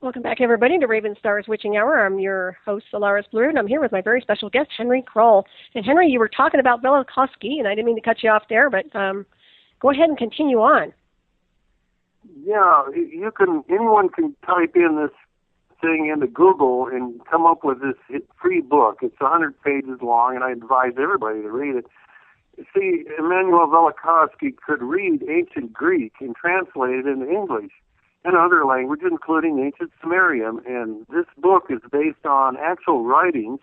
Welcome back, everybody, to Ravenstar's Witching Hour. I'm your host, Solaris Blue, and I'm here with my very special guest, Henry Kroll. And Henry, you were talking about Velikovsky, and I didn't mean to cut you off there, but go ahead and continue on. Yeah, anyone can type in this thing into Google and come up with this free book. It's 100 pages long, and I advise everybody to read it. See, Immanuel Velikovsky could read ancient Greek and translate it into English and other languages, including ancient Sumerian. And this book is based on actual writings,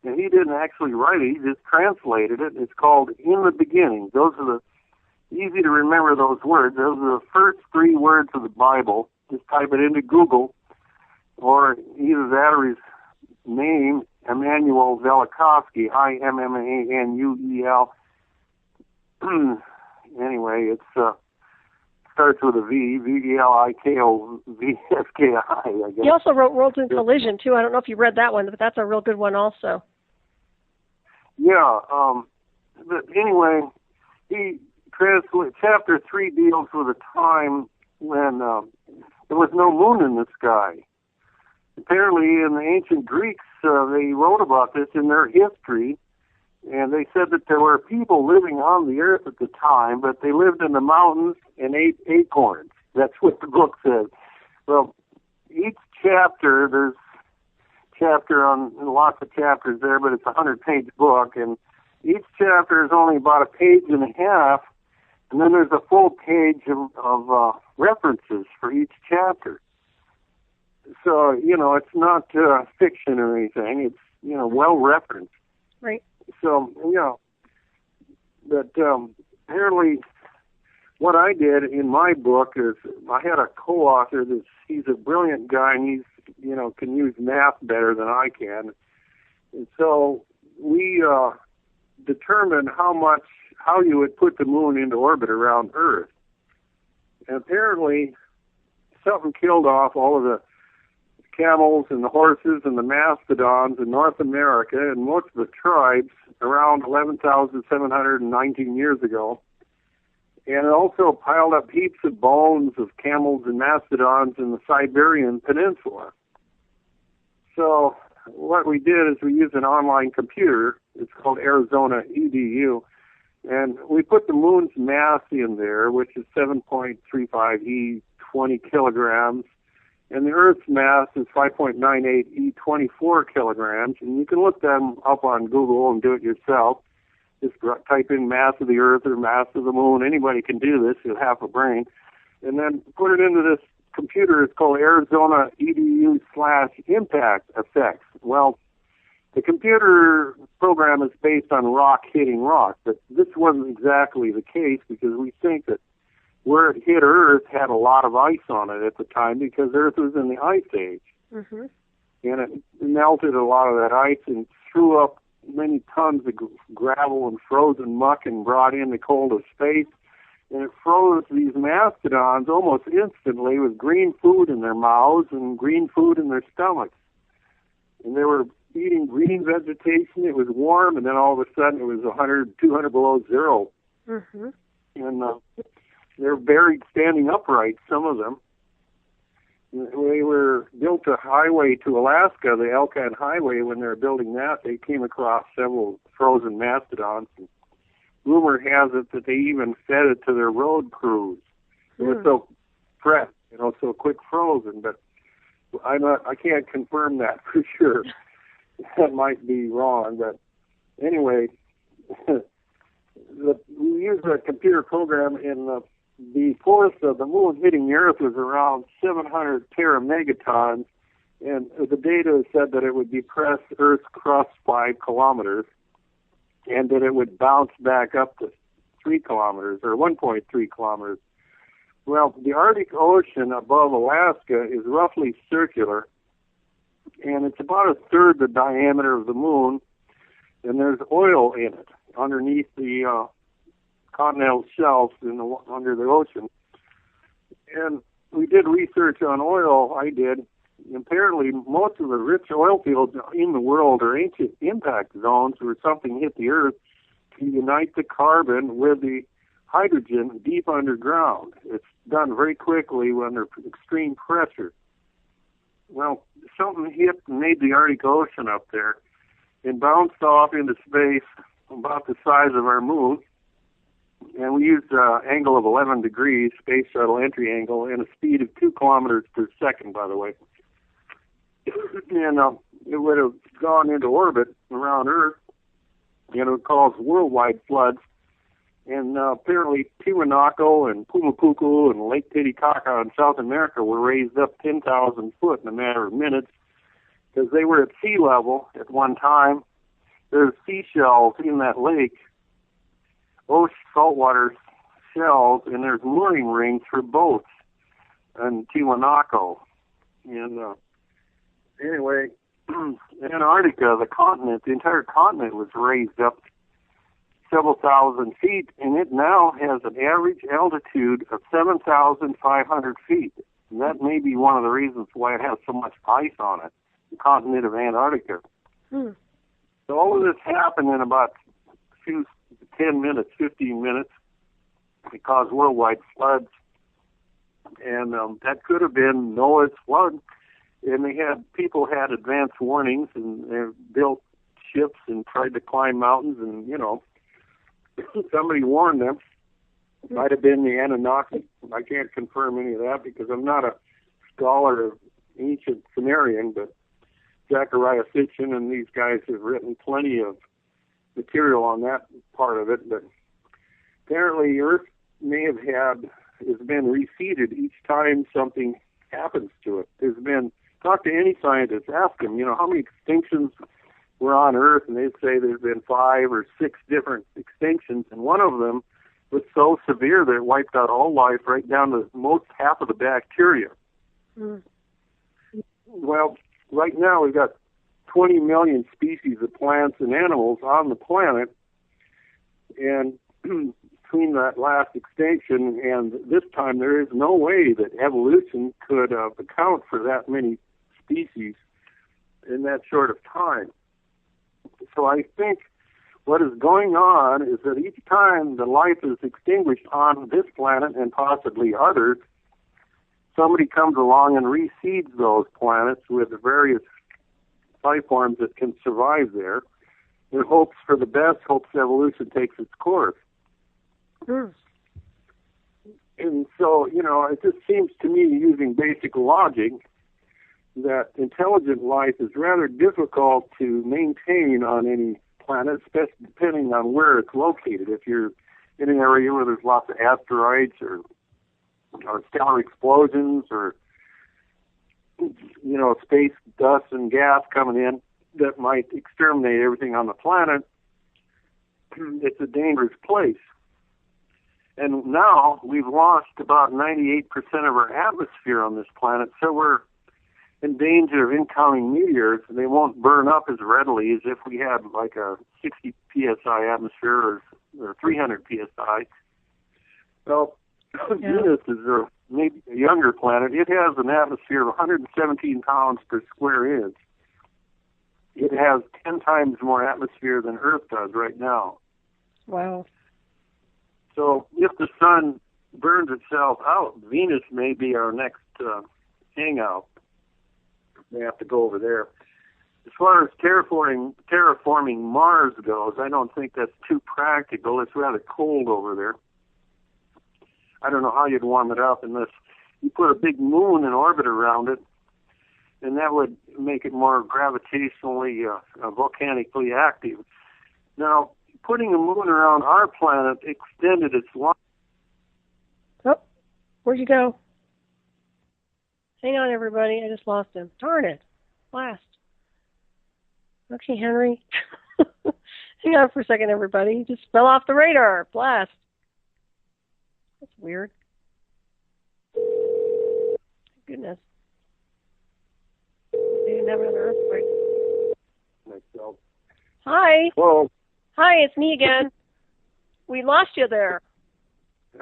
and he didn't actually write it, he just translated it. It's called In the Beginning. Those are easy to remember those words. Those are the first 3 words of the Bible. Just type it into Google, or either that or his name, Immanuel Velikovsky, Immanuel. Anyway, it's starts with a V, Velikovsky, I guess. He also wrote Worlds in Collision, too. I don't know if you read that one, but that's a real good one also. Yeah, but anyway, Chapter 3 deals with a time when there was no moon in the sky. Apparently, in the ancient Greeks, they wrote about this in their history, and they said that there were people living on the earth at the time, but they lived in the mountains and ate acorns. That's what the book says. Well, each chapter, there's lots of chapters there, but it's a 100-page book, and each chapter is only about a page and a half, and then there's a full page of references for each chapter. So, it's not fiction or anything. It's, well referenced. Right. So, but apparently what I did in my book is I had a co-author he's a brilliant guy, and he's, can use math better than I can. And so we determined how you would put the moon into orbit around Earth. And apparently something killed off all of the camels and the horses and the mastodons in North America and most of the tribes around 11,719 years ago. And it also piled up heaps of bones of camels and mastodons in the Siberian Peninsula. So what we did is we used an online computer. It's called Arizona EDU. And we put the moon's mass in there, which is 7.35 E, 20 kilograms. And the Earth's mass is 5.98 E, 24 kilograms. And you can look them up on Google and do it yourself. Just type in mass of the Earth or mass of the moon. Anybody can do this with half a brain. And then put it into this computer. It's called Arizona EDU/impact effects. Well, the computer program is based on rock hitting rock, but this wasn't exactly the case because we think that where it hit Earth had a lot of ice on it at the time because Earth was in the Ice Age. Mm-hmm. And it melted a lot of that ice and threw up many tons of gravel and frozen muck and brought in the cold of space. And it froze these mastodons almost instantly with green food in their mouths and green food in their stomachs. And they were eating green vegetation. It was warm, and then all of a sudden it was 100, 200 below zero. Mm-hmm. And they're buried standing upright, some of them. They were built a highway to Alaska, the Alpine Highway. When they were building that, they came across several frozen mastodons. And rumor has it that they even fed it to their road crews. It was so fresh, so quick frozen. But I can't confirm that for sure. That might be wrong. But anyway, we used a computer program in the force of the moon hitting the Earth was around 700 teramegatons, and the data said that it would depress Earth's crust 5 kilometers, and that it would bounce back up to 3 kilometers, or 1.3 kilometers. Well, the Arctic Ocean above Alaska is roughly circular, and it's about a third the diameter of the moon, and there's oil in it underneath the continental shelves under the ocean. And we did research on oil, I did. Apparently, most of the rich oil fields in the world are ancient impact zones where something hit the Earth to unite the carbon with the hydrogen deep underground. It's done very quickly when there's extreme pressure. well, something hit and made the Arctic Ocean up there and bounced off into space about the size of our moon. And we used an angle of 11 degrees, space shuttle entry angle, and a speed of 2 kilometers per second, by the way. And it would have gone into orbit around Earth, and it would cause worldwide floods. And apparently Tiwanaku and Pumapuku and Lake Titicaca in South America were raised up 10,000 foot in a matter of minutes because they were at sea level at one time. There's seashells in that lake, ocean saltwater shells, and there's mooring rings for boats in Tiwanaku. And anyway, Antarctica, the continent, the entire continent was raised up several thousand feet, and it now has an average altitude of 7,500 feet. And that may be one of the reasons why it has so much ice on it, the continent of Antarctica. So all of this happened in about 10 minutes, 15 minutes. It caused worldwide floods. And that could have been Noah's flood. And people had advance warnings, and they built ships and tried to climb mountains, and, somebody warned them. It might have been the Anunnaki. I can't confirm any of that because I'm not a scholar of ancient Sumerian, but Zechariah Sitchin and these guys have written plenty of material on that part of it. But apparently Earth has been reseeded each time something happens to it. Talk to any scientist, ask them, how many extinctions were on Earth, and they'd say there's been 5 or 6 different extinctions, and one of them was so severe that it wiped out all life right down to most half of the bacteria. Well, right now we've got 20 million species of plants and animals on the planet, and between that last extinction and this time, there is no way that evolution could account for that many species in that short of time. So I think what is going on is that each time the life is extinguished on this planet and possibly others, somebody comes along and reseeds those planets with various life forms that can survive there in hopes for the best, hopes evolution takes its course. And so, it just seems to me, using basic logic, that intelligent life is rather difficult to maintain on any planet, especially depending on where it's located. If you're in an area where there's lots of asteroids or stellar explosions or, space dust and gas coming in that might exterminate everything on the planet, it's a dangerous place. And now we've lost about 98% of our atmosphere on this planet, so we're in danger of incoming meteors, and they won't burn up as readily as if we had like a 60 psi atmosphere or 300 psi. Well, Venus is maybe a younger planet. It has an atmosphere of 117 pounds per square inch. It has 10 times more atmosphere than Earth does right now. Wow. So if the sun burns itself out, Venus may be our next hangout. They have to go over there. As far as terraforming Mars goes, I don't think that's too practical. It's rather cold over there. I don't know how you'd warm it up unless you put a big moon in orbit around it, and that would make it more gravitationally, volcanically active. Now, putting a moon around our planet extended its life. Oh, where'd you go? Hang on, everybody. I just lost him. Darn it. Blast. Okay, Henry. Hang on for a second, everybody. He just fell off the radar. Blast. That's weird. Goodness. They didn't have another earthquake. Myself. Hi. Well, hi, it's me again. We lost you there.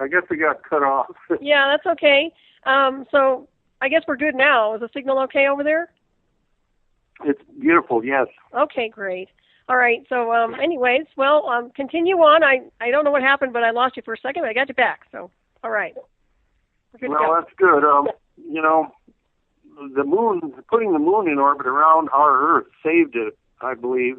I guess we got cut off. Yeah, that's okay. So I guess we're good now. Is the signal okay over there? It's beautiful, yes. Okay, great. All right. So, anyways, well, continue on. I don't know what happened, but I lost you for a second. But I got you back. So, all right. Well, that's good. the moon, putting the moon in orbit around our Earth saved it, I believe.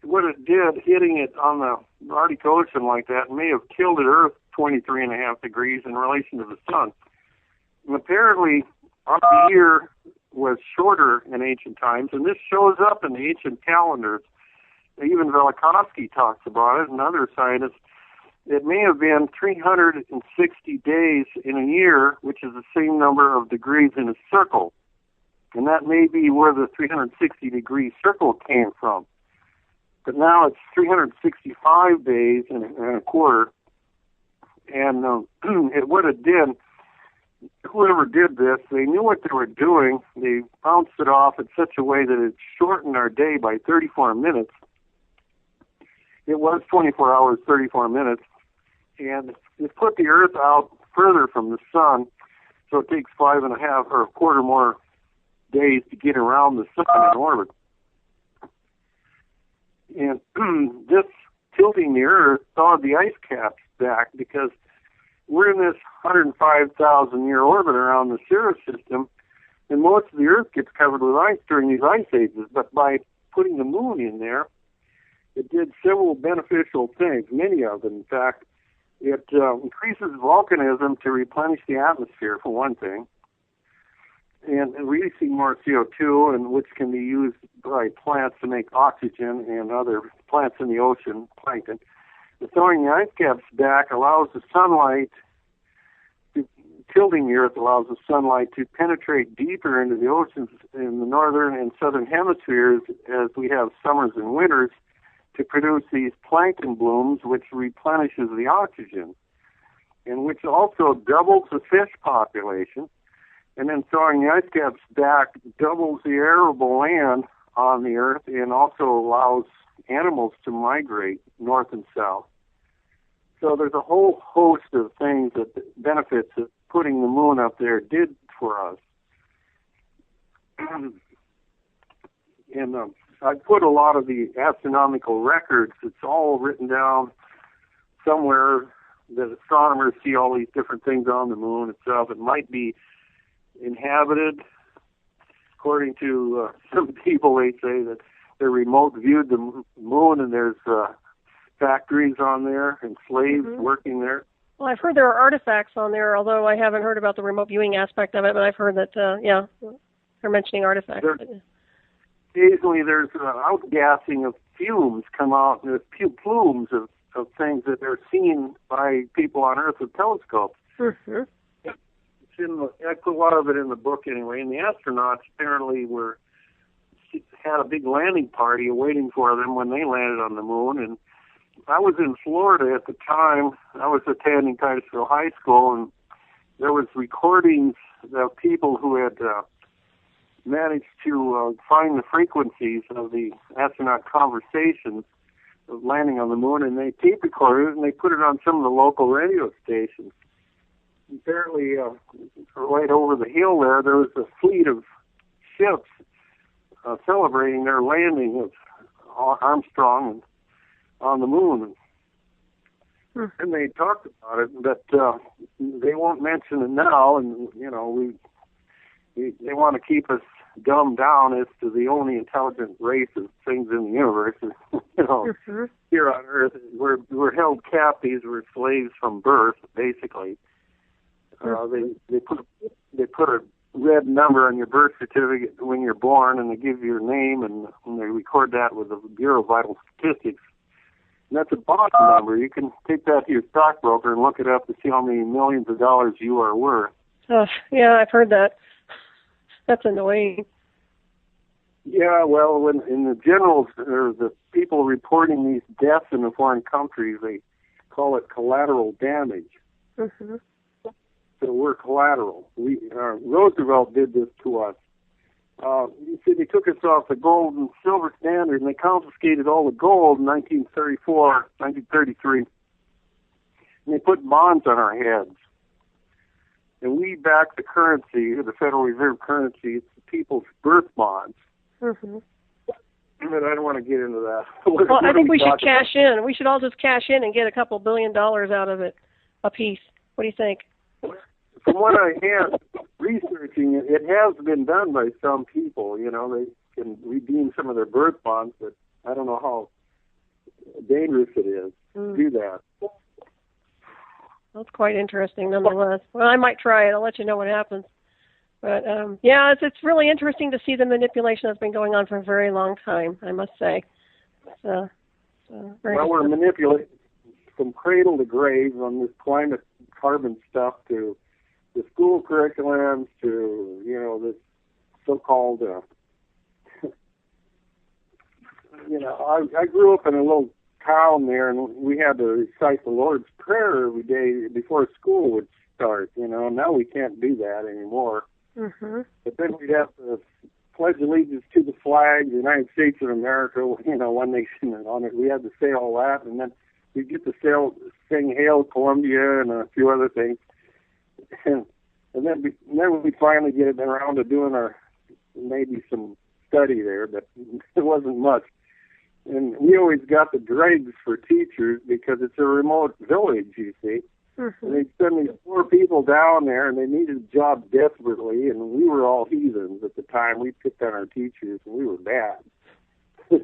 What it did, hitting it on the Arctic Ocean like that, may have killed at Earth 23.5 degrees in relation to the sun. And apparently, our year was shorter in ancient times, and this shows up in the ancient calendars. Even Velikovsky talks about it, and other scientists. It may have been 360 days in a year, which is the same number of degrees in a circle. And that may be where the 360-degree circle came from. But now it's 365 days and a quarter. And what it did, whoever did this, they knew what they were doing. They bounced it off in such a way that it shortened our day by 34 minutes. It was 24 hours, 34 minutes. And it put the Earth out further from the sun, so it takes 5.5 or a quarter more days to get around the sun in orbit. And this tilting the Earth thawed the ice caps back, because we're in this 105,000-year orbit around the Sirius system, and most of the Earth gets covered with ice during these ice ages. But by putting the moon in there, it did several beneficial things, many of them, in fact. It increases volcanism to replenish the atmosphere, for one thing, and releasing more CO2, and which can be used by plants to make oxygen and other plants in the ocean, plankton. The throwing the ice caps back allows the sunlight, tilting the Earth allows the sunlight to penetrate deeper into the oceans in the northern and southern hemispheres as we have summers and winters, to produce these plankton blooms, which replenishes the oxygen, and which also doubles the fish population. And then throwing the ice caps back doubles the arable land on the Earth, and also allows animals to migrate north and south. So there's a whole host of things, that the benefits that putting the moon up there did for us. And I put a lot of the astronomical records. It's all written down somewhere that astronomers see all these different things on the moon itself. It might be inhabited. According to some people, they say that they remote viewed the moon, and there's factories on there and slaves working there. Well, I've heard there are artifacts on there, although I haven't heard about the remote viewing aspect of it, but I've heard that, they're mentioning artifacts. Occasionally there's outgassing of fumes come out, and there's plumes of things that are seen by people on Earth with telescopes. Mm-hmm. I put a lot of it in the book anyway, and the astronauts apparently had a big landing party waiting for them when they landed on the moon. And I was in Florida at the time. I was attending Titusville High School, and there was recordings of people who had managed to find the frequencies of the astronaut conversations of landing on the moon, and they tape recorded it, and they put it on some of the local radio stations. Apparently, right over the hill there was a fleet of ships celebrating their landing of Armstrong on the moon. And they talked about it, but they won't mention it now, and, they want to keep us dumbed down as to the only intelligent race of things in the universe. Here on Earth, we're held captives, we're slaves from birth, basically. They put a red number on your birth certificate when you're born, and they give you your name, and they record that with the Bureau of Vital Statistics. And that's a box number. You can take that to your stockbroker and look it up to see how many millions of dollars you are worth. Yeah, I've heard that. That's annoying. Yeah, well, when in the generals, or the people reporting these deaths in the foreign countries, they call it collateral damage. Mm-hmm. So we're collateral. Roosevelt did this to us. You see, they took us off the gold and silver standard, and they confiscated all the gold in 1934, 1933, and they put bonds on our heads. And we back the currency, the Federal Reserve currency. It's the people's birth bonds. Mm-hmm. But I don't want to get into that. Well, I think we should cash in. We should all just cash in and get a couple $1 billion out of it a piece. What do you think? from what I have researching it, it has been done by some people. You know, they can redeem some of their birth bonds, but I don't know how dangerous it is to do that. That's quite interesting, nonetheless. Well, I might try it. I'll let you know what happens. But yeah, it's really interesting to see the manipulation that's been going on for a very long time, I must say. Well, we're manipulating from cradle to grave on this climate carbon stuff to the school curriculums to, you know, this so-called, you know, I grew up in a little town there, and we had to recite the Lord's Prayer every day before school would start, you know. Now we can't do that anymore. Mm-hmm. But then we'd have to pledge allegiance to the flag, the United States of America, you know, one nation and on it. We had to say all that, and then we'd get to sing Hail Columbia and a few other things. And then we finally get around to doing maybe some study there, but it wasn't much. And we always got the dregs for teachers because it's a remote village, you see. Mm-hmm. And they'd send these poor people down there, and they needed a job desperately, and we were all heathens at the time. We picked on our teachers, and we were bad. And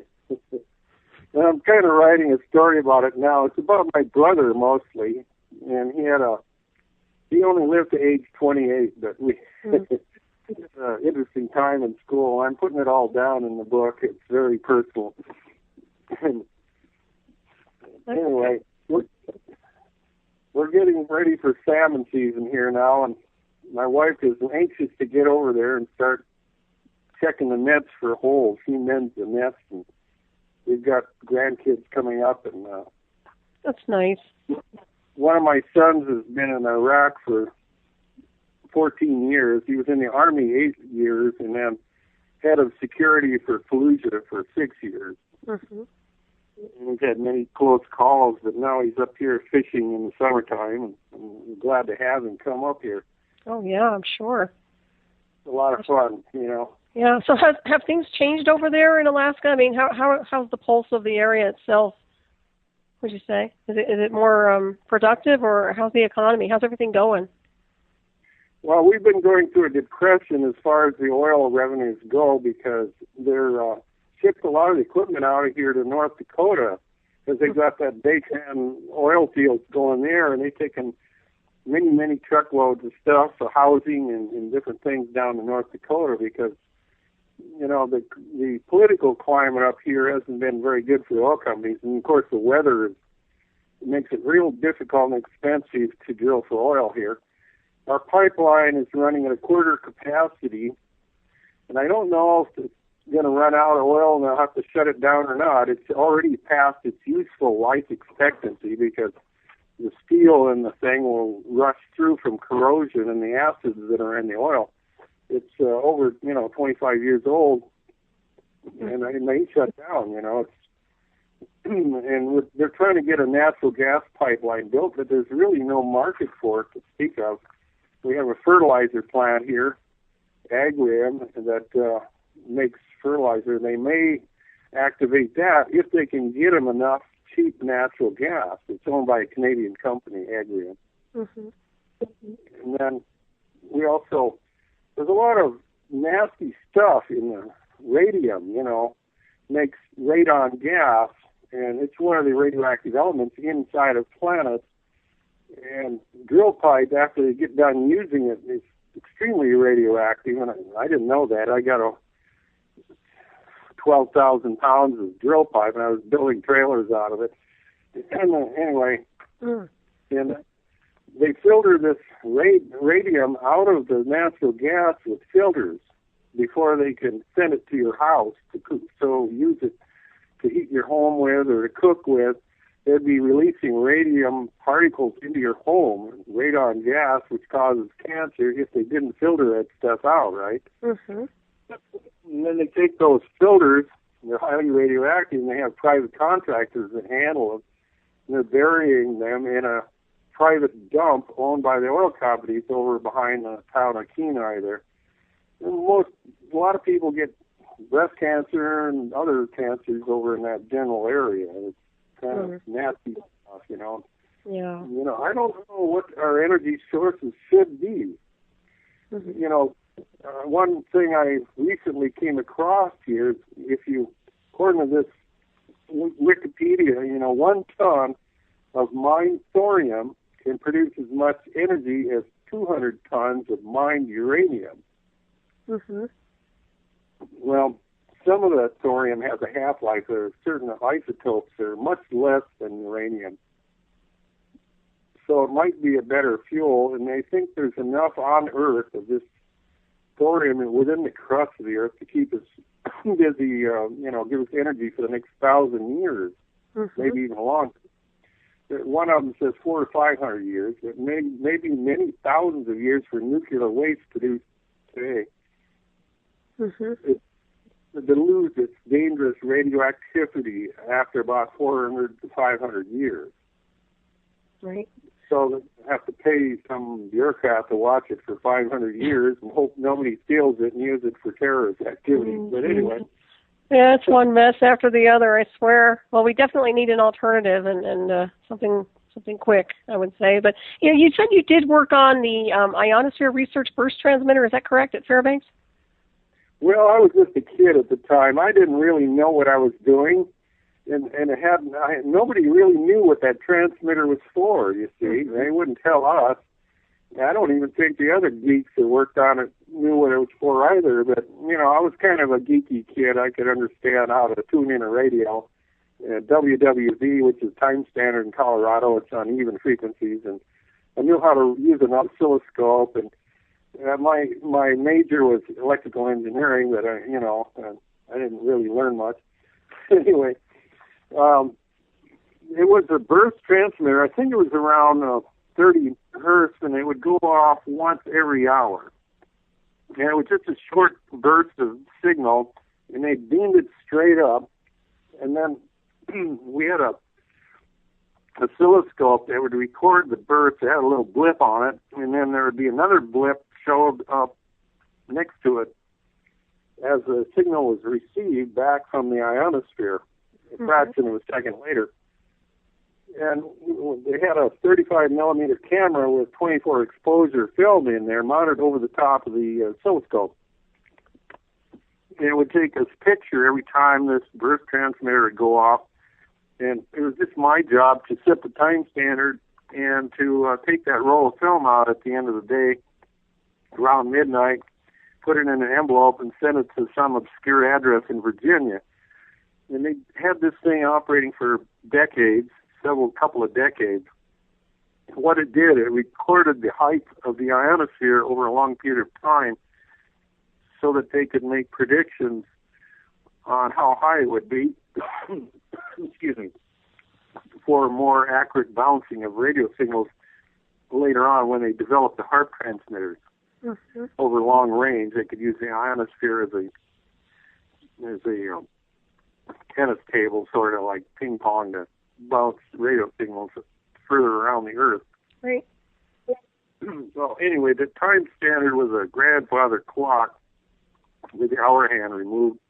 I'm kind of writing a story about it now. It's about my brother mostly, and he only lived to age 28, but it's an interesting time in school. I'm putting it all down in the book. It's very personal. Anyway, we're getting ready for salmon season here now, and my wife is anxious to get over there and start checking the nets for holes. She mends the nets, and we've got grandkids coming up, and that's nice. One of my sons has been in Iraq for 14 years. He was in the Army 8 years, and then head of security for Fallujah for 6 years. Mm-hmm. And we've had many close calls, but now he's up here fishing in the summertime, and I'm glad to have him come up here. Oh, yeah, I'm sure. It's a lot of fun, you know. Yeah, so have things changed over there in Alaska? I mean, how's the pulse of the area itself, would you say? Is it more productive, or how's the economy? How's everything going? Well, we've been going through a depression as far as the oil revenues go because they're shipped a lot of equipment out of here to North Dakota because they've got that Baytown oil fields going there, and they've taken many, many truckloads of stuff for housing and different things down to North Dakota because, you know, the political climate up here hasn't been very good for the oil companies. And, of course, the weather makes it real difficult and expensive to drill for oil here. Our pipeline is running at a quarter capacity, and I don't know if it's going to run out of oil and they'll have to shut it down or not. It's already past its useful life expectancy because the steel in the thing will rush through from corrosion and the acids that are in the oil. It's over, 25 years old, and it may shut down, and they're trying to get a natural gas pipeline built, but there's really no market for it to speak of. We have a fertilizer plant here, Agrium, that makes fertilizer. They may activate that if they can get them enough cheap natural gas. It's owned by a Canadian company, Agrium. Mm-hmm. And then there's a lot of nasty stuff in the radium, makes radon gas, and it's one of the radioactive elements inside of planets. And drill pipe, after they get done using it, is extremely radioactive, and I didn't know that. I got 12,000 pounds of drill pipe, and I was building trailers out of it. And anyway, and they filter this radium out of the natural gas with filters before they can send it to your house to cook. So use it to heat your home with or to cook with. They'd be releasing radium particles into your home, radon gas, which causes cancer if they didn't filter that stuff out, right? Mm-hmm. And then they take those filters, and they're highly radioactive, and they have private contractors that handle them. And they're burying them in a private dump owned by the oil companies over behind the town of Kenai there. And a lot of people get breast cancer and other cancers over in that general area. It's kind of nasty stuff, Yeah. You know, I don't know what our energy sources should be. Mm-hmm. You know, one thing I recently came across here is according to this Wikipedia, you know, 1 ton of mined thorium can produce as much energy as 200 tons of mined uranium. Mm-hmm. Well, some of the thorium has a half-life. There are certain isotopes that are much less than uranium. So it might be a better fuel, and they think there's enough on Earth of this thorium within the crust of the Earth to keep us busy, you know, give us energy for the next 1,000 years, maybe even longer. One of them says 400 or 500 years, but maybe many thousands of years for nuclear waste produced today. It dilutes its dangerous radioactivity after about 400 to 500 years. Right. So they have to pay some bureaucrat to watch it for 500 years and hope nobody steals it and use it for terrorist activity. Mm-hmm. But anyway. Yeah, it's one mess after the other, I swear. Well, we definitely need an alternative and something quick, I would say. But you know, you said you did work on the Ionosphere Research burst transmitter. Is that correct, at Fairbanks? Well, I was just a kid at the time. I didn't really know what I was doing. And nobody really knew what that transmitter was for, you see. They wouldn't tell us. I don't even think the other geeks that worked on it knew what it was for either. But, you know, I was kind of a geeky kid. I could understand how to tune in a radio. WWV, which is time standard in Colorado, it's on even frequencies. And I knew how to use an oscilloscope. And my major was electrical engineering, but, I didn't really learn much. Anyway. It was a burst transmitter. I think it was around 30 hertz, and it would go off once every hour. And it was just a short burst of signal, and they beamed it straight up. And then we had a oscilloscope that would record the burst. It had a little blip on it, and then there would be another blip showed up next to it as the signal was received back from the ionosphere. A fraction of a second later. And they had a 35 millimeter camera with 24 exposure film in there mounted over the top of the oscilloscope. And it would take us a picture every time this burst transmitter would go off. And it was just my job to set the time standard and to take that roll of film out at the end of the day around midnight, put it in an envelope and send it to some obscure address in Virginia. And they had this thing operating for decades, couple of decades. What it did, it recorded the height of the ionosphere over a long period of time so that they could make predictions on how high it would be, excuse me, for more accurate bouncing of radio signals later on when they developed the Harp transmitters. Over long range. They could use the ionosphere as a tennis table, sort of like ping pong, to bounce radio signals further around the Earth. Right. So anyway, the time standard was a grandfather clock with the hour hand removed.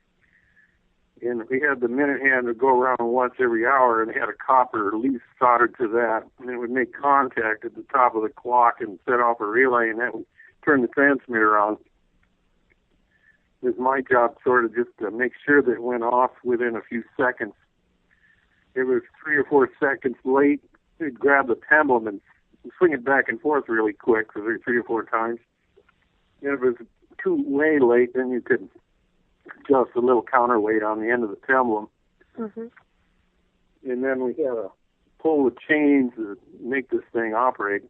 And we had the minute hand that would go around once every hour, and they had a copper leaf soldered to that. And it would make contact at the top of the clock and set off a relay, and that would turn the transmitter on. It was my job sort of just to make sure that it went off within a few seconds. It was 3 or 4 seconds late. You'd grab the pendulum and swing it back and forth really quick for 3 or 4 times. And if it was way late, then you could adjust a little counterweight on the end of the pendulum. And then we had to pull the chains to make this thing operate.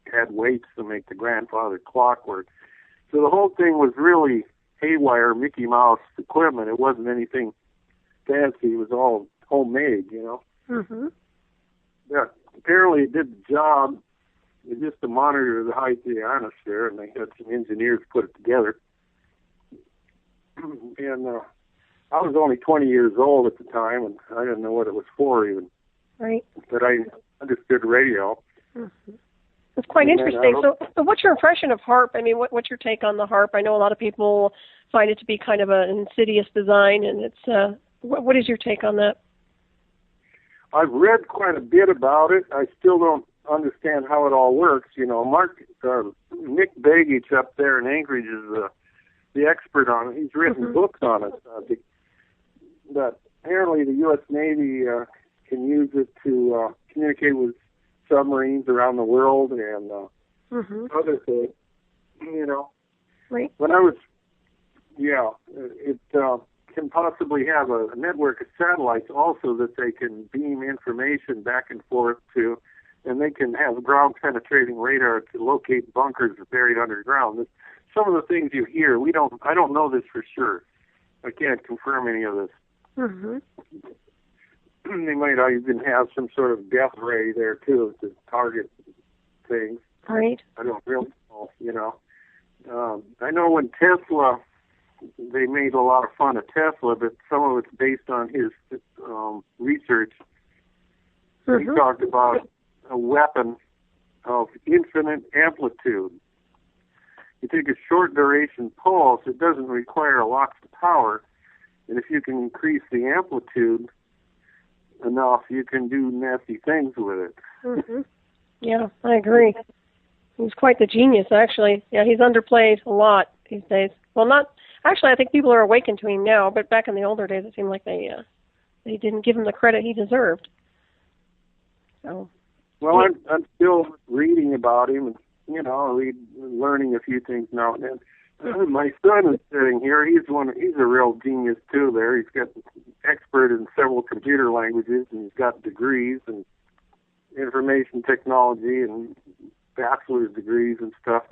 It had weights to make the grandfather clock work. So the whole thing was really haywire Mickey Mouse equipment. It wasn't anything fancy. It was all homemade, you know. Yeah, apparently it did the job. It just to monitor the height of the ionosphere, and they had some engineers put it together. And I was only 20 years old at the time, and I didn't know what it was for even. Right. But I understood radio. It's quite interesting. So what's your impression of Harp? I mean, what's your take on the Harp? I know a lot of people find it to be kind of an insidious design, and it's what is your take on that? I've read quite a bit about it. I still don't understand how it all works. You know, Nick Bagage up there in Anchorage is the expert on it. He's written books on it. But apparently the U.S. Navy can use it to communicate with submarines around the world and other things. You know, right. When I was, it can possibly have a network of satellites also that they can beam information back and forth to, and they can have ground-penetrating radar to locate bunkers buried underground. Some of the things you hear, I don't know this for sure. I can't confirm any of this. They might even have some sort of death ray there too to target things. Right. I don't really know, you know. I know when Tesla, they made a lot of fun of Tesla, but some of it's based on his research. He talked about a weapon of infinite amplitude. You take a short duration pulse, it doesn't require lots of power, and if you can increase the amplitude enough, you can do nasty things with it. Yeah, I agree. He's quite the genius, actually. Yeah, he's underplayed a lot these days. Well, I think people are awakened to him now, but back in the older days, it seemed like they didn't give him the credit he deserved. So. Well, I'm still reading about him, and learning a few things now and then. My son is sitting here. He's a real genius too. There, he's got expert in several computer languages, and he's got degrees in information technology and bachelor's degrees and stuff.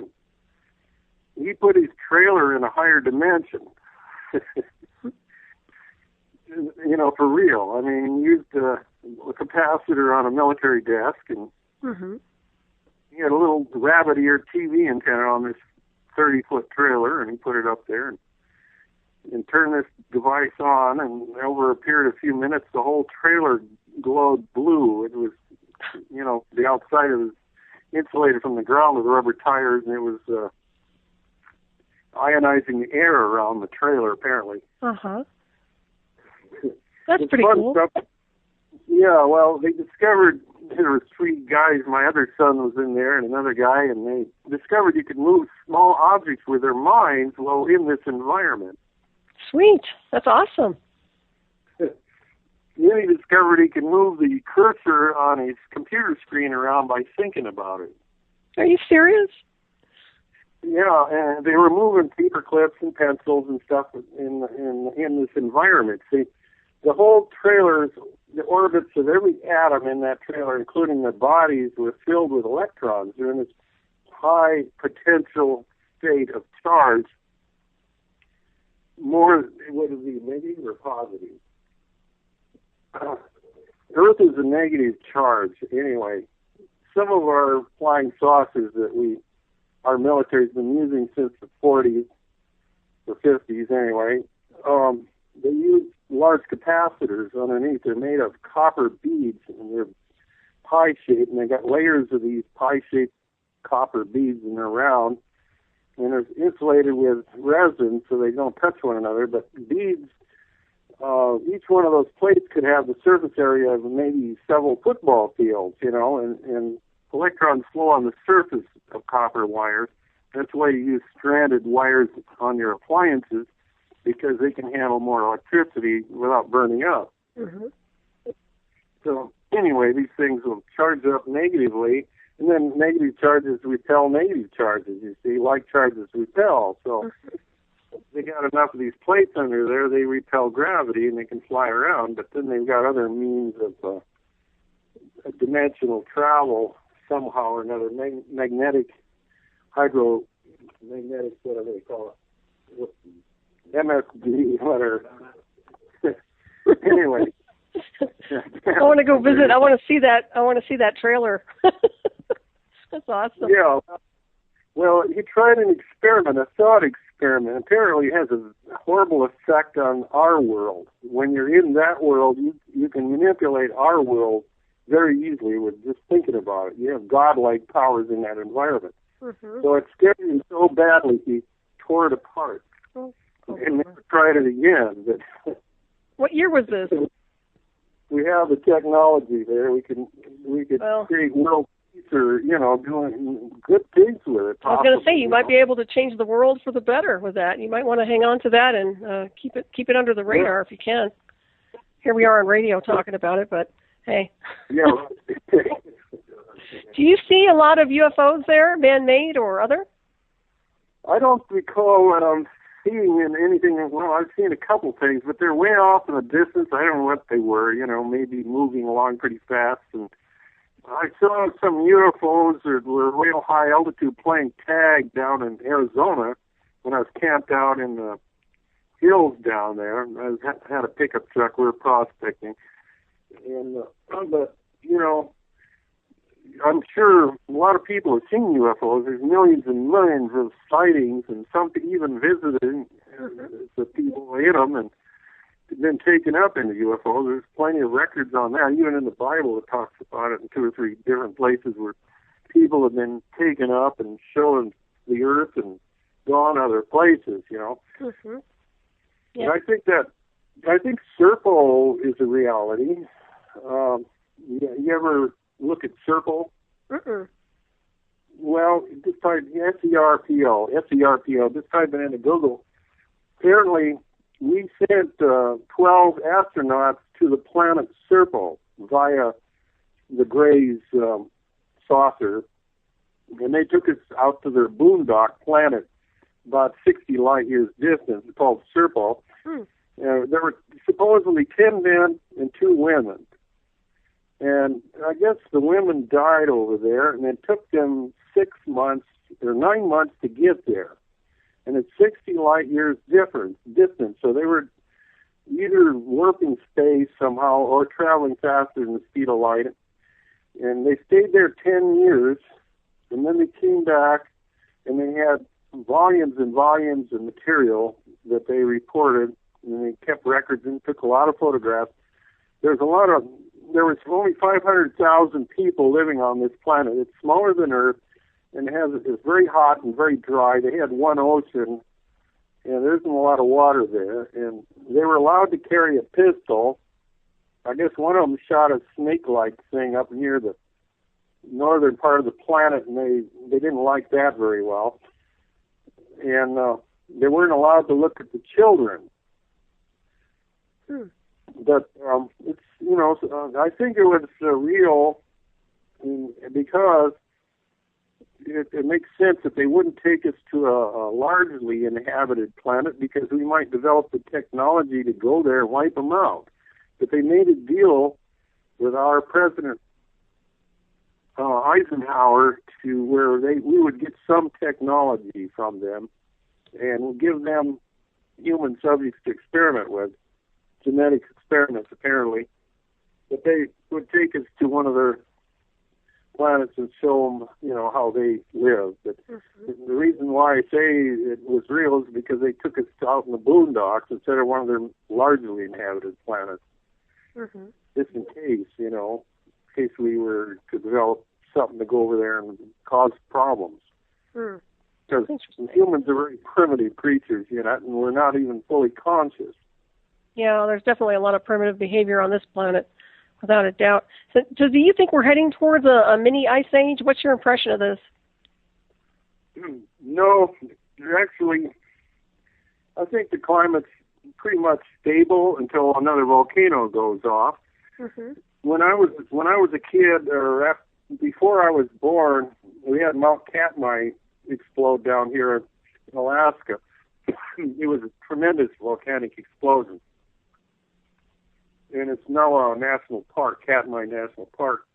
He put his trailer in a higher dimension. For real. I mean, he used a capacitor on a military desk, and he had a little rabbit ear TV antenna on this 30-foot trailer, and he put it up there and turned this device on, and over a period of a few minutes, the whole trailer glowed blue. It was, the outside was insulated from the ground with rubber tires, and it was ionizing the air around the trailer, apparently. That's pretty cool. Stuff. Yeah, well, they discovered there were three guys. My other son was in there and another guy, and they discovered you could move small objects with their minds while in this environment. Sweet. That's awesome. Then he discovered he could move the cursor on his computer screen around by thinking about it. Are you serious? Yeah, and they were moving paper clips and pencils and stuff in this environment. See, the whole trailer's, the orbits of every atom in that trailer, including their bodies, were filled with electrons. They're in this high potential state of charge. More, what is it, negative or positive? Earth is a negative charge. Anyway, some of our flying saucers that our military's been using since the 40s or 50s anyway, they use large capacitors underneath. They're made of copper beads, and they're pie-shaped, and they got layers of these pie-shaped copper beads, and they're round, and they're insulated with resin so they don't touch one another. But beads, each one of those plates could have the surface area of maybe several football fields, and electrons flow on the surface of copper wires. That's why you use stranded wires on your appliances, because they can handle more electricity without burning up. So anyway, these things will charge up negatively, and then negative charges repel negative charges. You see, like charges repel. So they got enough of these plates under there, they repel gravity, and they can fly around. But then they've got other means of dimensional travel somehow or another, magnetic, hydromagnetic, whatever they call it. MSD, whatever. Anyway, I want to go visit. I want to see that. I want to see that trailer. That's awesome. Yeah. Well, he tried an experiment, a thought experiment. Apparently, it has a horrible effect on our world. When you're in that world, you can manipulate our world very easily with just thinking about it. You have godlike powers in that environment. So it scared him so badly, he tore it apart. And never tried it again. But what year was this? we have the technology there. We could Well, create world peace, or doing good things with it. I was going to say you might be able to change the world for the better with that. You might want to hang on to that and keep it under the radar if you can. Here we are on radio talking about it, but hey. Yeah. Do you see a lot of UFOs there, man-made or other? I don't recall seeing anything. Well, I've seen a couple things, but they're way off in the distance. I don't know what they were. Maybe moving along pretty fast. And I saw some UFOs that were way high altitude playing tag down in Arizona when I was camped out in the hills down there. I had a pickup truck. We were prospecting, and but I'm sure a lot of people have seen UFOs. There's millions and millions of sightings, and some even visited the people in them and been taken up into UFOs. There's plenty of records on that. Even in the Bible, it talks about it in 2 or 3 different places where people have been taken up and shown the earth and gone other places. Mm-hmm. Yeah. And I think Serpo is a reality. You ever look at Serpo? Mm-mm. Well, just type SERPO. Just type it into Google. Apparently, we sent 12 astronauts to the planet Serpo via the Gray's saucer, and they took us out to their boondock planet, about 60 light years distance, called Serpo. There were supposedly 10 men and 2 women. And I guess the women died over there, and it took them 6 months or 9 months to get there. And it's 60 light years distance. So they were either warping space somehow or traveling faster than the speed of light. And they stayed there 10 years, and then they came back, and they had volumes and volumes of material that they reported, and they kept records and took a lot of photographs. There was only 500,000 people living on this planet. It's smaller than Earth, and it's very hot and very dry. They had one ocean, and there isn't a lot of water there. And they were allowed to carry a pistol. I guess one of them shot a snake-like thing up near the northern part of the planet, and they didn't like that very well. And they weren't allowed to look at the children. But it's I think it was real because it makes sense that they wouldn't take us to a largely inhabited planet because we might develop the technology to go there and wipe them out. But they made a deal with our President Eisenhower to where we would get some technology from them and give them human subjects to experiment with, genetic experiments apparently. But they would take us to one of their planets and show them, how they live. But the reason why I say it was real is because they took us out in the boondocks instead of one of their largely inhabited planets. Just in case, in case we were to develop something to go over there and cause problems. Because humans are very primitive creatures, and we're not even fully conscious. Yeah, there's definitely a lot of primitive behavior on this planet, without a doubt. So do you think we're heading towards a mini ice age? What's your impression of this? No, actually, I think the climate's pretty much stable until another volcano goes off. When I was a kid, or before I was born, we had Mount Katmai explode down here in Alaska. It was a tremendous volcanic explosion. And it's now a national park, Katmai National Park.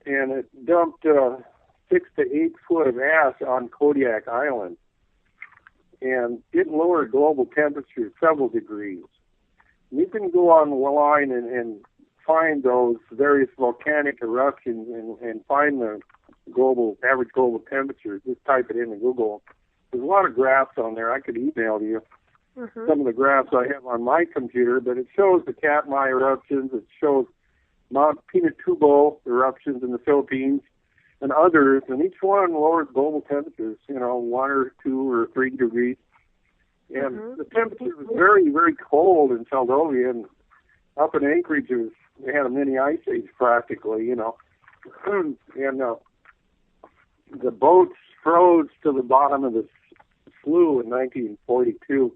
And it dumped 6 to 8 foot of ash on Kodiak Island. And it lowered global temperature several degrees. You can go online and find those various volcanic eruptions and find the average global temperature. Just type it into Google. There's a lot of graphs on there. I could email you some of the graphs I have on my computer, but it shows the Katmai eruptions. It shows Mount Pinatubo eruptions in the Philippines and others, and each one lowers global temperatures, 1 or 2 or 3 degrees. And the temperature was very, very cold in Seldovia, and up in Anchorage it was we had a mini ice age practically, you know, and the boats froze to the bottom of the slough in 1942.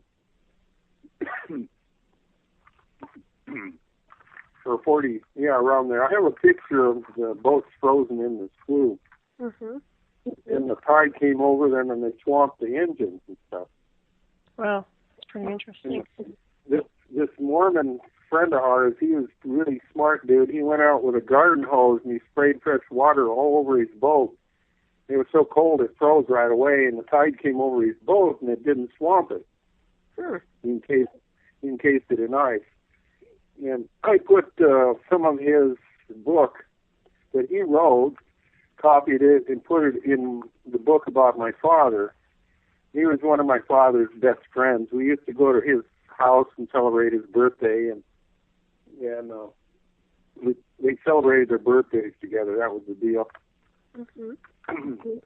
Or 40, yeah, around there. I have a picture of the boats frozen in the slough. Mm-hmm. And the tide came over them and they swamped the engines and stuff. Wow, that's pretty interesting. And this Mormon friend of ours, he was a really smart dude. He went out with a garden hose and he sprayed fresh water all over his boat. It was so cold it froze right away, and the tide came over his boat and it didn't swamp it. Sure. He encased it in ice. And I put some of his book that he wrote, copied it, and put it in the book about my father. He was one of my father's best friends. We used to go to his house and celebrate his birthday, and they celebrated their birthdays together. That was the deal. Mm-hmm.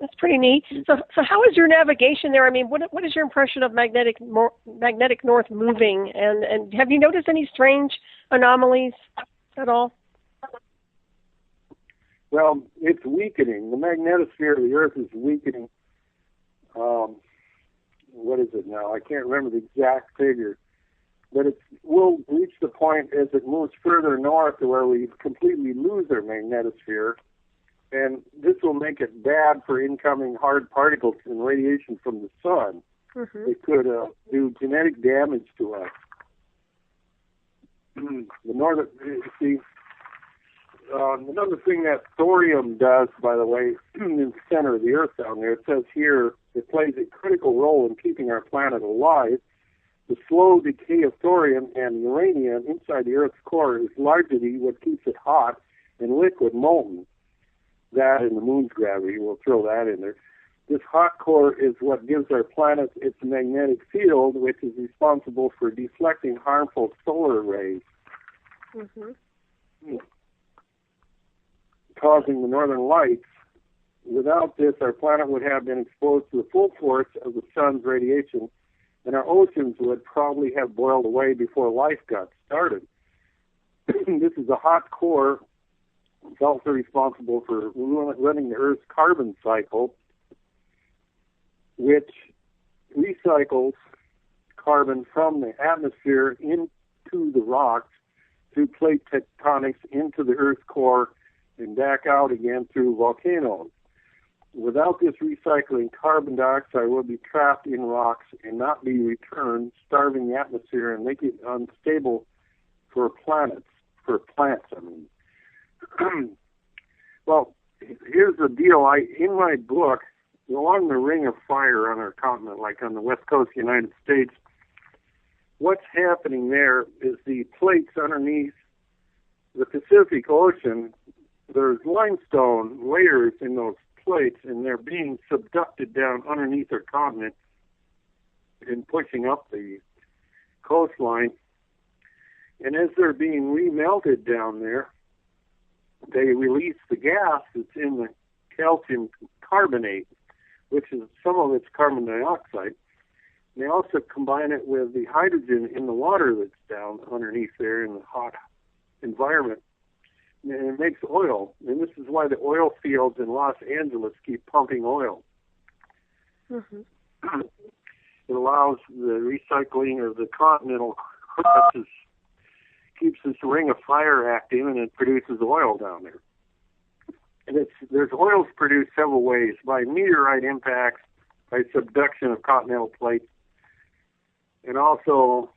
That's pretty neat. So how is your navigation there? I mean, what is your impression of magnetic north moving? And have you noticed any strange anomalies at all? Well, it's weakening. The magnetosphere of the Earth is weakening. What is it now? I can't remember the exact figure. But it will reach the point as it moves further north to where we completely lose our magnetosphere. And this will make it bad for incoming hard particles and radiation from the sun. Mm-hmm. It could do genetic damage to us. Another thing that thorium does, by the way, in the center of the Earth down there, it says here it plays a critical role in keeping our planet alive. The slow decay of thorium and uranium inside the Earth's core is largely what keeps it hot and liquid molten. That and the moon's gravity, we'll throw that in there. This hot core is what gives our planet its magnetic field, which is responsible for deflecting harmful solar rays, causing the northern lights. Without this, our planet would have been exposed to the full force of the sun's radiation, and our oceans would probably have boiled away before life got started. This is a hot core. It's also responsible for running the Earth's carbon cycle, which recycles carbon from the atmosphere into the rocks through plate tectonics into the Earth's core and back out again through volcanoes. Without this recycling, carbon dioxide will be trapped in rocks and not be returned, starving the atmosphere and making it unstable for plants. Well, here's the deal. In my book, along the ring of fire on our continent, like on the west coast of the United States, what's happening there is the plates underneath the Pacific Ocean, there's limestone layers in those plates, and they're being subducted down underneath our continent and pushing up the coastline. And as they're being remelted down there, they release the gas that's in the calcium carbonate, which is some of it's carbon dioxide. And they also combine it with the hydrogen in the water that's down underneath there in the hot environment. And it makes oil. And this is why the oil fields in Los Angeles keep pumping oil. Mm-hmm. It allows the recycling of the continental crushes, keeps this ring of fire active, and it produces oil down there. And there's oils produced several ways: by meteorite impacts, by subduction of continental plates, and also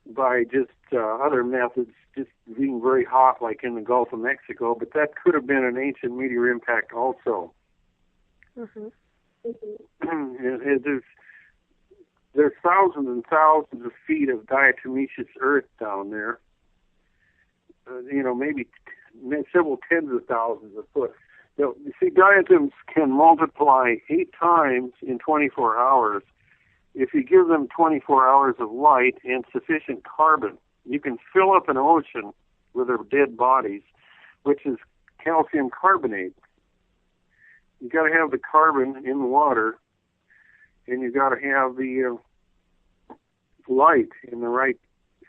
by just other methods, just being very hot, like in the Gulf of Mexico. But that could have been an ancient meteor impact also. Mm-hmm. And there's thousands and thousands of feet of diatomaceous earth down there. Maybe several tens of thousands of foot. You see, diatoms can multiply 8 times in 24 hours. If you give them 24 hours of light and sufficient carbon, you can fill up an ocean with their dead bodies, which is calcium carbonate. You got to have the carbon in the water, and you got to have the light in the right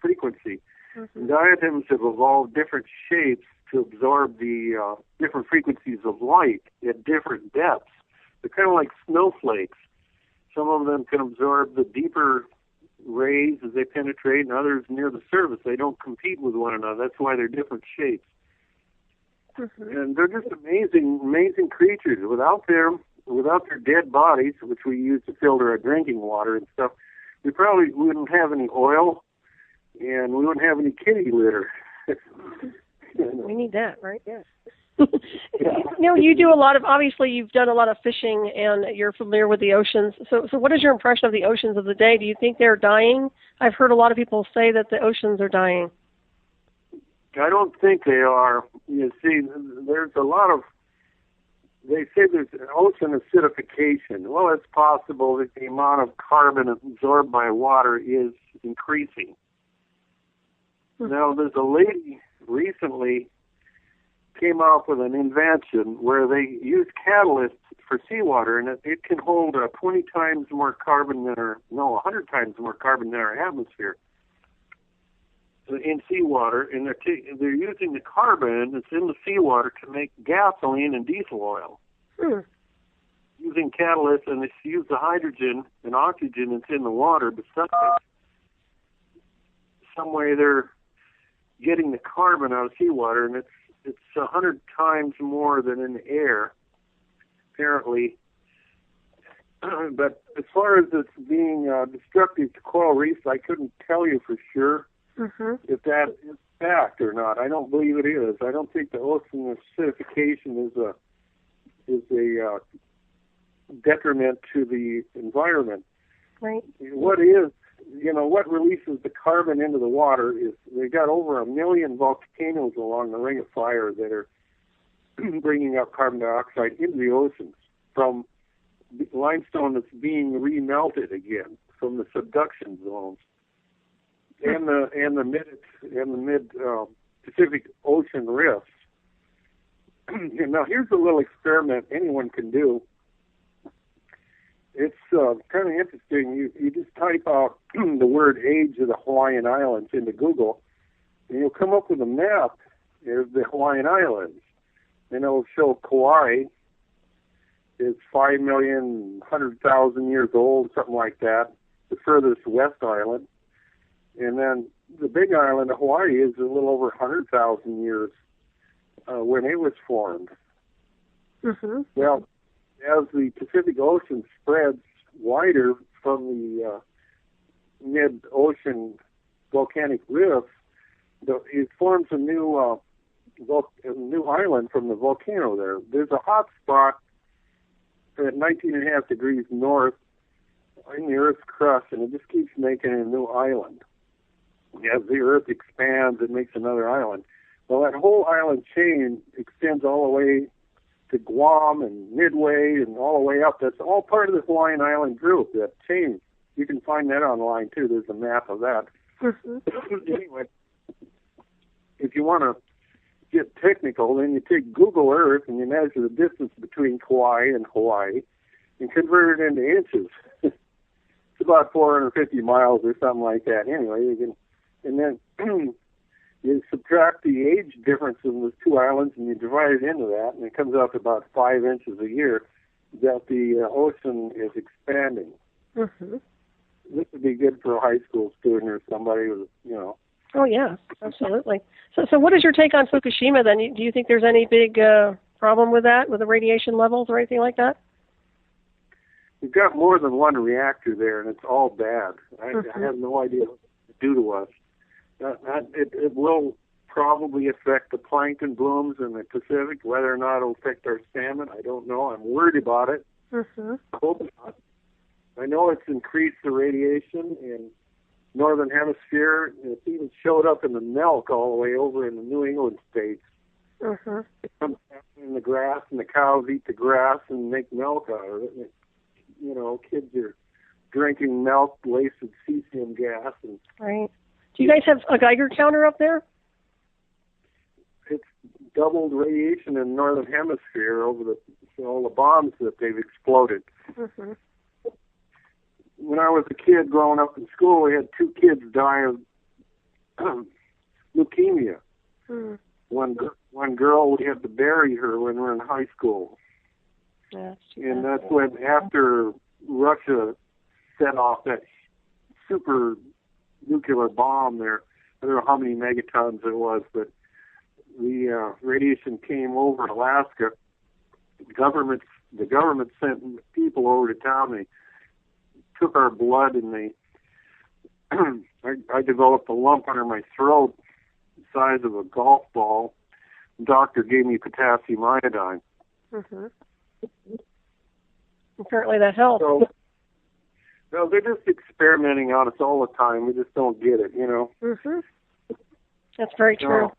frequency. Mm-hmm. Diatoms have evolved different shapes to absorb the different frequencies of light at different depths. They're kind of like snowflakes. Some of them can absorb the deeper rays as they penetrate, and others near the surface. They don't compete with one another. That's why they're different shapes. Mm-hmm. And they're just amazing, amazing creatures. Without their dead bodies, which we use to filter our drinking water and stuff, we probably wouldn't have any oil, and we wouldn't have any kitty litter. We need that, right? Yes. You do a lot of, obviously you've done a lot of fishing and you're familiar with the oceans. So what is your impression of the oceans of the day? Do you think they're dying? I've heard a lot of people say that the oceans are dying. I don't think they are. You see, there's a lot of, they say there's ocean acidification. Well, it's possible that the amount of carbon absorbed by water is increasing. Mm-hmm. Now, there's a lady recently came up with an invention where they use catalysts for seawater, and it can hold 20 times more carbon than 100 times more carbon than our atmosphere in seawater, and they're using the carbon that's in the seawater to make gasoline and diesel oil. Using catalysts, and they use the hydrogen and oxygen that's in the water besides. Some way they're getting the carbon out of seawater, and it's 100 times more than in the air, apparently. But as far as it's being destructive to coral reefs, I couldn't tell you for sure if that is fact or not. I don't believe it is. I don't think the ocean acidification is a detriment to the environment. Right. What releases the carbon into the water is they've got over 1 million volcanoes along the Ring of Fire that are bringing up carbon dioxide into the oceans from limestone that's being remelted again from the subduction zones and the mid Pacific Ocean rifts. Now, here's a little experiment anyone can do. It's kind of interesting. You just type out the word age of the Hawaiian Islands into Google, and you'll come up with a map of the Hawaiian Islands. And it'll show Kauai is 5,100,000 years old, something like that, the furthest west island. And then the big island of Hawaii is a little over 100,000 years when it was formed. Mm-hmm. Well, as the Pacific Ocean spreads wider from the mid-ocean volcanic rifts, it forms a new island from the volcano there. There's a hot spot at 19.5 degrees north in the Earth's crust, and it just keeps making a new island. As the Earth expands, it makes another island. Well, that whole island chain extends all the way to Guam and Midway and all the way up. That's all part of the Hawaiian Island group, that chain. You can find that online, too. There's a map of that. Anyway, if you want to get technical, then you take Google Earth and you measure the distance between Kauai and Hawaii and convert it into inches. It's about 450 miles or something like that. Anyway, you can, and then you subtract the age difference in the two islands and you divide it into that, and it comes out to about 5 inches a year that the ocean is expanding. Mm-hmm. This would be good for a high school student or somebody with, Oh, yeah, absolutely. So what is your take on Fukushima, then? Do you think there's any big problem with that, with the radiation levels or anything like that? We've got more than one reactor there, and it's all bad. I have no idea what to do to us. It will probably affect the plankton blooms in the Pacific. Whether or not it'll affect our salmon, I don't know. I'm worried about it. I hope not. I know it's increased the radiation in Northern Hemisphere. It even showed up in the milk all the way over in the New England states. It comes down in the grass, and the cows eat the grass and make milk out of it. And kids are drinking milk laced with cesium gas. And right. Do you guys have a Geiger counter up there? It's doubled radiation in the Northern Hemisphere over all the bombs that they've exploded. When I was a kid growing up in school, we had 2 kids die of leukemia. Hmm. One girl, we had to bury her when we were in high school. And that's when, after Russia set off that super nuclear bomb there, I don't know how many megatons it was, but the radiation came over Alaska. The government sent people over to town. They took our blood, and they I developed a lump under my throat the size of a golf ball. The doctor gave me potassium iodine. Mm-hmm. Apparently that helped. So, no, they're just experimenting on us all the time. We just don't get it, you know. Mm-hmm. That's very true.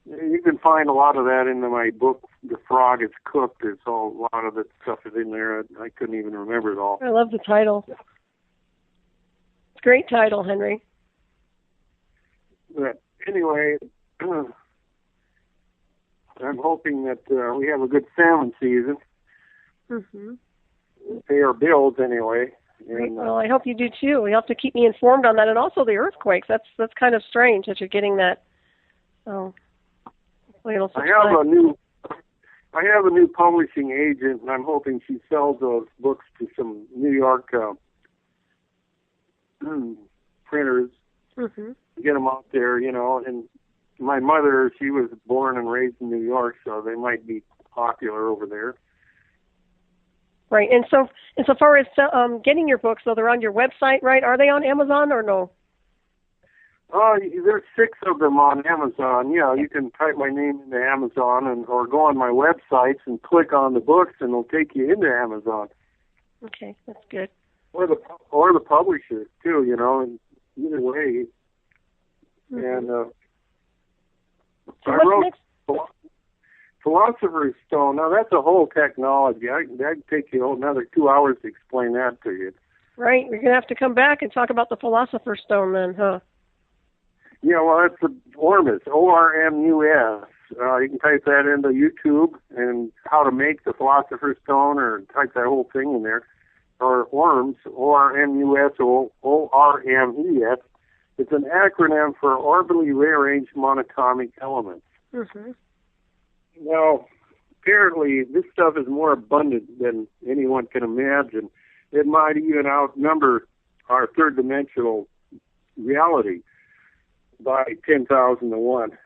You can find a lot of that in my book, The Frog is Cooked. There's a lot of that stuff is in there. I couldn't even remember it all. I love the title. It's a great title, Henry. But anyway, I'm hoping that we have a good salmon season. Mm-hmm. Pay our bills anyway. And, well, I hope you do too. You have to keep me informed on that, and also the earthquakes. That's kind of strange that you're getting that. Oh, I have a new publishing agent, and I'm hoping she sells those books to some New York printers. Mm-hmm. Get them out there, you know. And my mother, she was born and raised in New York, so they might be popular over there. Right, and so far as getting your books, so they're on your website, right? Are they on Amazon or no? There's 6 of them on Amazon. Yeah, you can type my name into Amazon or go on my websites and click on the books, and it'll take you into Amazon. Okay, that's good. Or the publishers too, you know. And either way. Mm-hmm. And so I wrote Philosopher's Stone. Now that's a whole technology. That'd take you another 2 hours to explain that to you. Right, you're gonna have to come back and talk about the Philosopher's Stone then, huh? Yeah, well, that's the Ormus, O-R-M-U-S. You can type that into YouTube and how to make the Philosopher's Stone, or type that whole thing in there. Or ORMS, O-R-M-U-S, O-R-M-E-S. It's an acronym for orbitally rearranged monatomic elements. Mm-hmm. Now, apparently, this stuff is more abundant than anyone can imagine. It might even outnumber our third-dimensional reality by 10,000 to 1.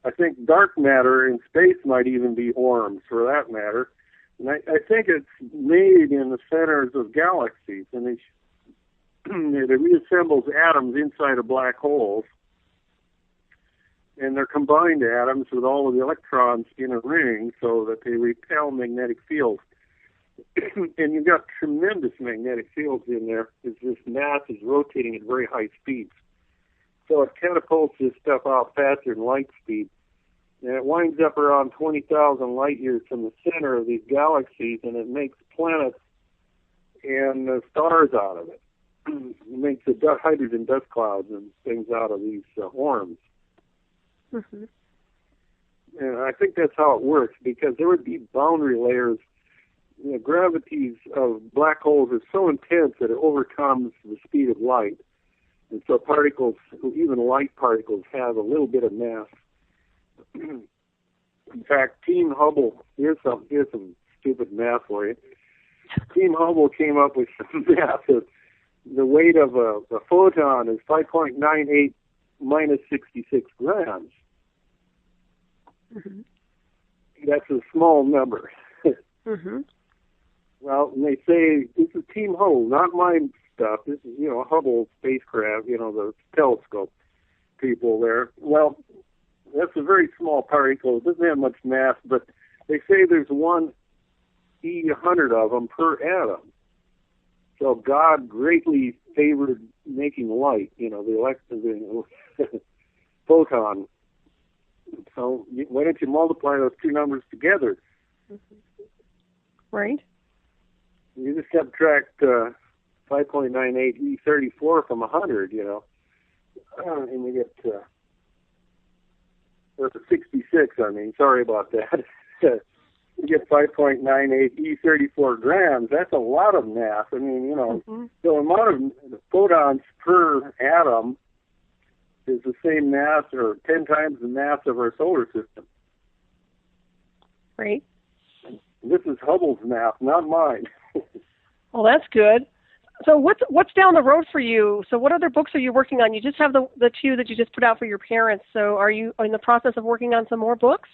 I think dark matter in space might even be ORMS, for that matter. And I think it's made in the centers of galaxies, and it reassembles atoms inside of black holes. And they're combined atoms with all of the electrons in a ring so that they repel magnetic fields. And you've got tremendous magnetic fields in there. This mass is rotating at very high speeds. So it catapults this stuff out faster than light speed. And it winds up around 20,000 light years from the center of these galaxies, and it makes planets and stars out of it. It makes the hydrogen dust clouds and things out of these ORMS. Mm-hmm. And I think that's how it works, because there would be boundary layers. You know, gravities of black holes is so intense that it overcomes the speed of light. And so particles, even light particles, have a little bit of mass. In fact, Team Hubble, here's some stupid math for you. Team Hubble came up with some math. The weight of a photon is 5.98 minus 66 grams. Mm-hmm. That's a small number. Mm-hmm. Well, and they say, this is Team Hubble, not my stuff. This is, you know, Hubble spacecraft, you know, the telescope people there. Well, that's a very small particle. It doesn't have much mass, but they say there's 1 E100 of them per atom. So God greatly favored making light, you know, the photon. So why don't you multiply those two numbers together? Mm-hmm. Right. You just subtract 5.98 E34 from 100, you know, and you get, or 66, I mean, sorry about that. You get 5.98 E34 grams. That's a lot of mass. I mean, you know, mm-hmm. The amount of photons per atom is the same mass or 10 times the mass of our solar system. Right. This is Hubble's math, not mine. Well, that's good. So what's down the road for you? So what other books are you working on? You just have the two that you just put out for your parents. So are you in the process of working on some more books?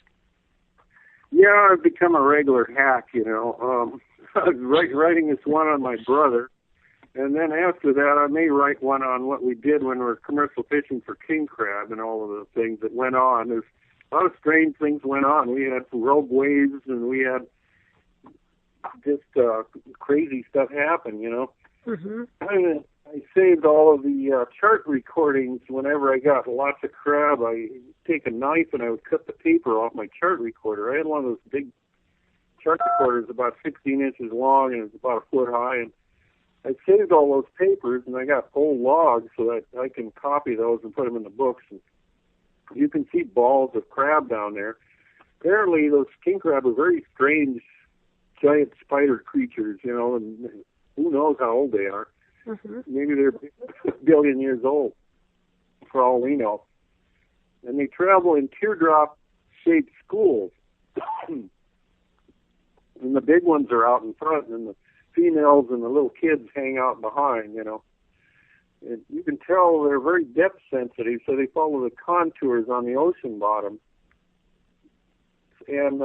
Yeah, I've become a regular hack, you know. I was writing this one on my brother, and then after that I may write one on what we did when we were commercial fishing for king crab and all of the things that went on. There's a lot of strange things went on. We had rogue waves, and we had just crazy stuff happen, you know. Mm-hmm. I saved all of the chart recordings. Whenever I got lots of crab, I take a knife and I would cut the paper off my chart recorder. I had one of those big chart recorders about 16 inches long and it's about a foot high. And I saved all those papers, and I got old logs so that I can copy those and put them in the books. And you can see balls of crab down there. Apparently, those king crab are very strange, giant spider creatures, you know, and who knows how old they are. Mm-hmm. Maybe they're a billion years old, for all we know. And they travel in teardrop-shaped schools. And the big ones are out in front, and the females and the little kids hang out behind, you know. And you can tell they're very depth sensitive, so they follow the contours on the ocean bottom. And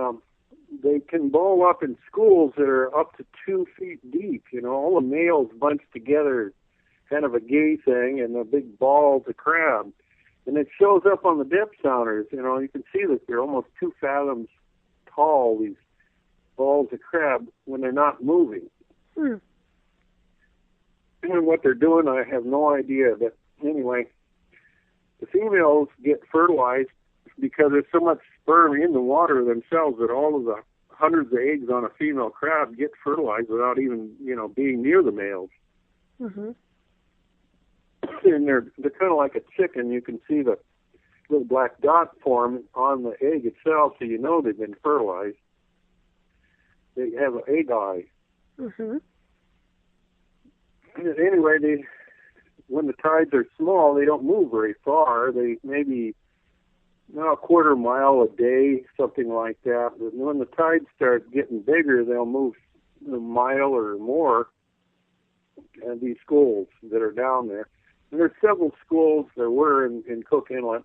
they can ball up in schools that are up to 2 feet deep. You know, all the males bunched together, kind of a gay thing, and the big balls of crab. And it shows up on the depth sounders. You know, you can see that they're almost 2 fathoms tall, these balls of crab, when they're not moving. Hmm. And what they're doing, I have no idea. But anyway, the females get fertilized because there's so much sperm in the water themselves that all of the hundreds of eggs on a female crab get fertilized without even, you know, being near the males. Mm-hmm. And they're kind of like a chicken. You can see the little black dot form on the egg itself, so you know they've been fertilized. They have an egg eye. Mm-hmm. Anyway, when the tides are small, they don't move very far. They maybe a quarter mile a day, something like that. But when the tides start getting bigger, they'll move a mile or more. And these schools that are down there. And there's several schools there were in Cook Inlet.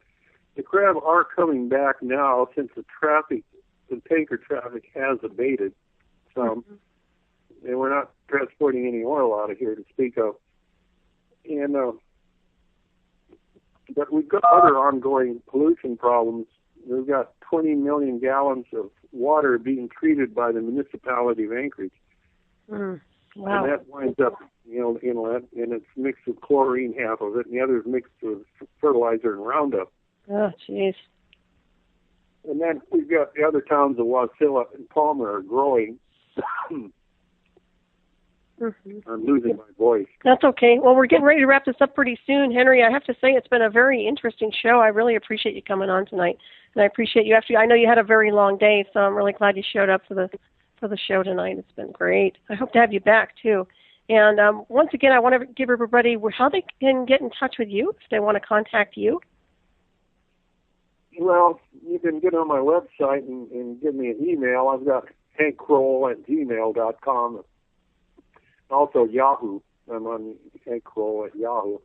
The crab are coming back now since the tanker traffic has abated some. Mm-hmm. And we're not transporting any oil out of here to speak of. And but we've got other ongoing pollution problems. We've got 20 million gallons of water being treated by the municipality of Anchorage. Wow. And that winds up, you know, inlet, and it's mixed with chlorine, half of it, and the other is mixed with fertilizer and Roundup. Oh, jeez. And then we've got the other towns of Wasilla and Palmer are growing. Mm-hmm. I'm losing my voice. That's okay. Well, we're getting ready to wrap this up pretty soon. Henry, I have to say it's been a very interesting show. I really appreciate you coming on tonight. And I appreciate you. I know you had a very long day, so I'm really glad you showed up for the show tonight. It's been great. I hope to have you back, too. And once again, I want to give everybody how they can get in touch with you if they want to contact you. Well, you can get on my website and give me an email. I've got hankkroll@gmail.com. Also Yahoo. I'm on Kroll at Yahoo.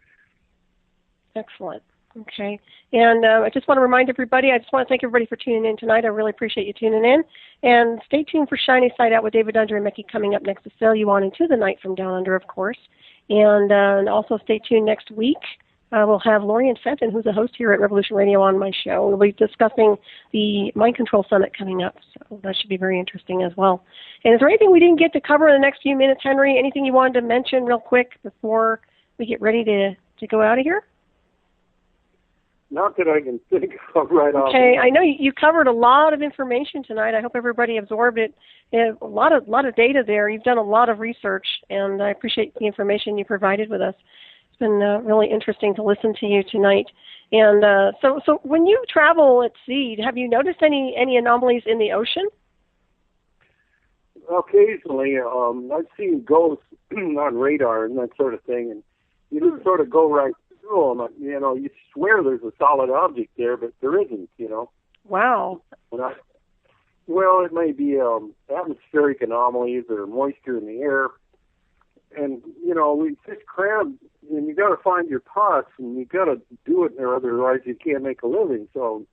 Excellent. Okay. And I just want to remind everybody, I just want to thank everybody for tuning in tonight. I really appreciate you tuning in. And stay tuned for Shiny Side Out with David Under and Mickey coming up next to sail you on into the night from down under, of course. And also stay tuned next week. We'll have Lorian Fenton, who's a host here at Revolution Radio, on my show. We'll be discussing the Mind Control Summit coming up, so that should be very interesting as well. And is there anything we didn't get to cover in the next few minutes, Henry? Anything you wanted to mention real quick before we get ready to go out of here? Not that I can think of right off. Okay, I know you covered a lot of information tonight. I hope everybody absorbed it. A lot of data there. You've done a lot of research, and I appreciate the information you provided with us. It's been really interesting to listen to you tonight. And so when you travel at sea, have you noticed any anomalies in the ocean? Occasionally, I've seen ghosts on radar and that sort of thing, and you just sort of go right through them. You know, you swear there's a solid object there, but there isn't. You know. Wow. Well, it may be atmospheric anomalies or moisture in the air, and you know, we just crammed. And you got to find your pots, and you got to do it, or otherwise you can't make a living. So,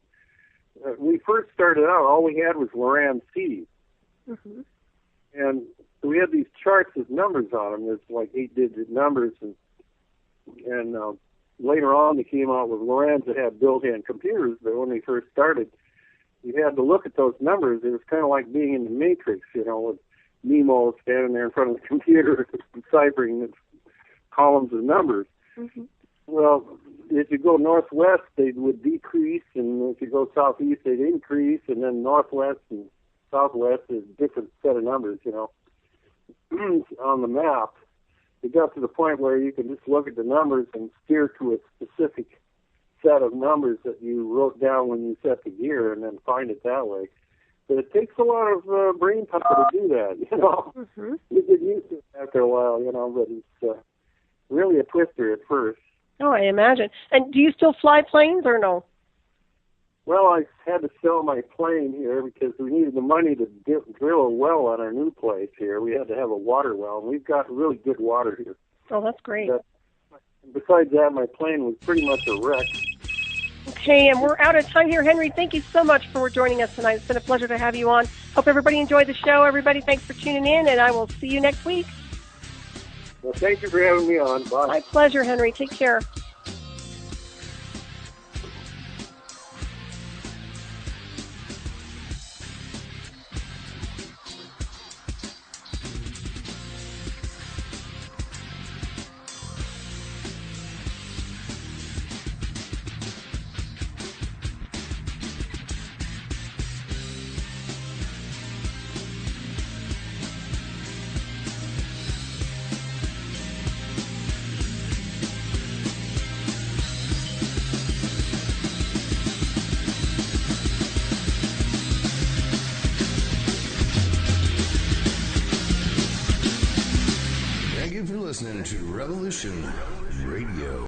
we first started out, all we had was Loran C. Mm-hmm. And we had these charts with numbers on them. There's like 8-digit numbers, and later on they came out with Lorans that had built-in computers. But when we first started, you had to look at those numbers. It was kind of like being in the Matrix, you know, with Nemo standing there in front of the computer deciphering the columns of numbers. Mm-hmm. Well, if you go northwest, they would decrease, and if you go southeast, they'd increase, and then northwest and southwest is a different set of numbers, you know. On the map, it got to the point where you can just look at the numbers and steer to a specific set of numbers that you wrote down when you set the gear, and then find it that way. But it takes a lot of brain power to do that, you know. Mm-hmm. You get used to it after a while, you know, but it's really a twister at first. Oh, I imagine. And do you still fly planes or no? Well, I had to sell my plane here because we needed the money to drill a well on our new place here. We had to have a water well, and we've got really good water here. Oh, that's great. But besides that, my plane was pretty much a wreck. Okay, and we're out of time here. Henry, thank you so much for joining us tonight. It's been a pleasure to have you on. Hope everybody enjoyed the show. Everybody, thanks for tuning in, and I will see you next week. Well, thank you for having me on. Bye. My pleasure, Henry. Take care. Thank you for listening to Revolution Radio.